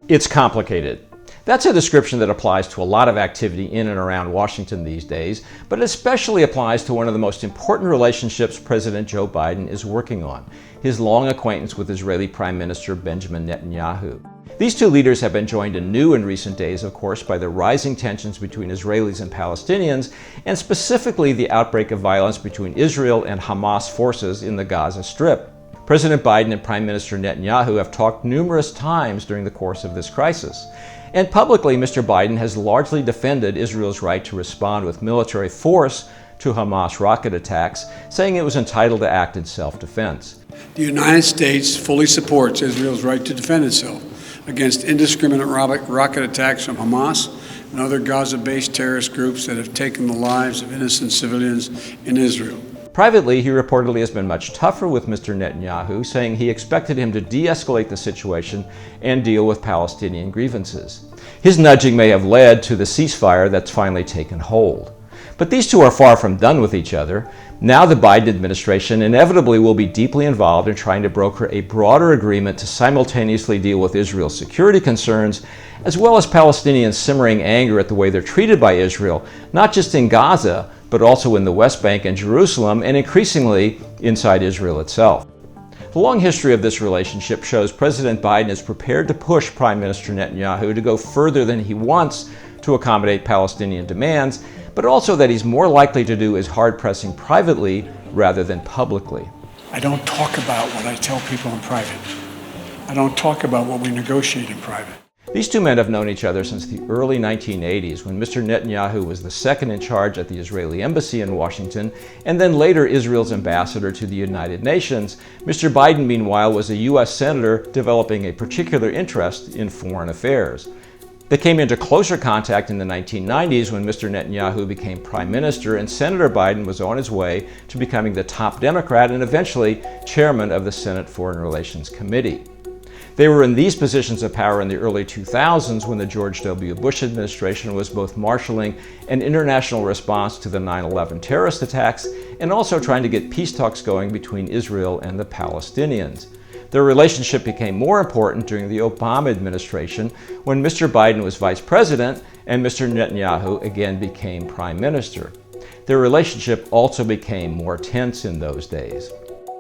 It's complicated. That's a description that applies to a lot of activity in and around Washington these days, but it especially applies to one of the most important relationships President Joe Biden is working on, his long acquaintance with Israeli Prime Minister Benjamin Netanyahu. These two leaders have been joined anew in recent days, of course, by the rising tensions between Israelis and Palestinians, and specifically the outbreak of violence between Israel and Hamas forces in the Gaza Strip. President Biden and Prime Minister Netanyahu have talked numerous times during the course of this crisis. And publicly, Mr. Biden has largely defended Israel's right to respond with military force to Hamas rocket attacks, saying it was entitled to act in self-defense. The United States fully supports Israel's right to defend itself against indiscriminate rocket attacks from Hamas and other Gaza-based terrorist groups that have taken the lives of innocent civilians in Israel. Privately, he reportedly has been much tougher with Mr. Netanyahu, saying he expected him to de-escalate the situation and deal with Palestinian grievances. His nudging may have led to the ceasefire that's finally taken hold. But these two are far from done with each other. Now the Biden administration inevitably will be deeply involved in trying to broker a broader agreement to simultaneously deal with Israel's security concerns, as well as Palestinians' simmering anger at the way they're treated by Israel, not just in Gaza, but also in the West Bank and Jerusalem, and increasingly inside Israel itself. The long history of this relationship shows President Biden is prepared to push Prime Minister Netanyahu to go further than he wants to accommodate Palestinian demands, but also that he's more likely to do his hard pressing privately rather than publicly. I don't talk about what I tell people in private. I don't talk about what we negotiate in private. These two men have known each other since the early 1980s, when Mr. Netanyahu was the second in charge at the Israeli embassy in Washington, and then later Israel's ambassador to the United Nations. Mr. Biden, meanwhile, was a U.S. senator developing a particular interest in foreign affairs. They came into closer contact in the 1990s when Mr. Netanyahu became prime minister and Senator Biden was on his way to becoming the top Democrat and eventually chairman of the Senate Foreign Relations Committee. They were in these positions of power in the early 2000s when the George W. Bush administration was both marshaling an international response to the 9/11 terrorist attacks and also trying to get peace talks going between Israel and the Palestinians. Their relationship became more important during the Obama administration when Mr. Biden was vice president and Mr. Netanyahu again became prime minister. Their relationship also became more tense in those days.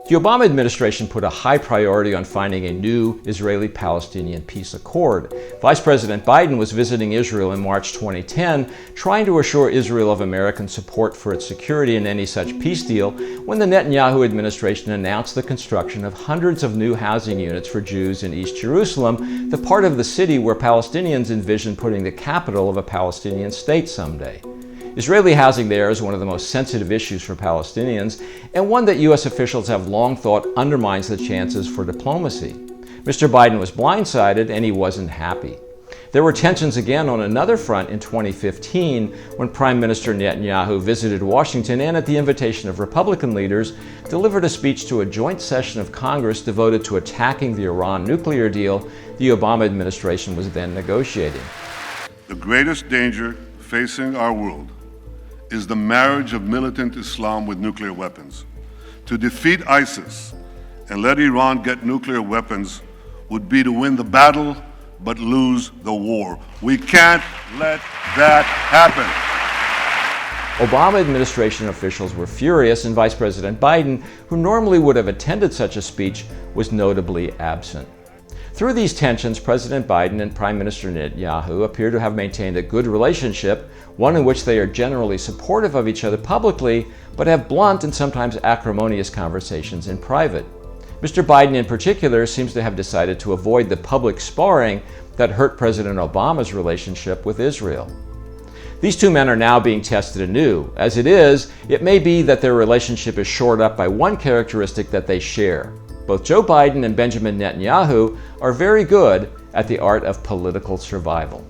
The Obama administration put a high priority on finding a new Israeli-Palestinian peace accord. Vice President Biden was visiting Israel in March 2010, trying to assure Israel of American support for its security in any such peace deal, when the Netanyahu administration announced the construction of hundreds of new housing units for Jews in East Jerusalem, the part of the city where Palestinians envision putting the capital of a Palestinian state someday. Israeli housing there is one of the most sensitive issues for Palestinians, and one that U.S. officials have long thought undermines the chances for diplomacy. Mr. Biden was blindsided, and he wasn't happy. There were tensions again on another front in 2015 when Prime Minister Netanyahu visited Washington and, at the invitation of Republican leaders, delivered a speech to a joint session of Congress devoted to attacking the Iran nuclear deal the Obama administration was then negotiating. The greatest danger facing our world is the marriage of militant Islam with nuclear weapons. To defeat ISIS and let Iran get nuclear weapons would be to win the battle but lose the war. We can't let that happen. Obama administration officials were furious, and Vice President Biden, who normally would have attended such a speech, was notably absent. Through these tensions, President Biden and Prime Minister Netanyahu appear to have maintained a good relationship, one in which they are generally supportive of each other publicly, but have blunt and sometimes acrimonious conversations in private. Mr. Biden in particular seems to have decided to avoid the public sparring that hurt President Obama's relationship with Israel. These two men are now being tested anew. As it is, it may be that their relationship is shored up by one characteristic that they share. Both Joe Biden and Benjamin Netanyahu are very good at the art of political survival.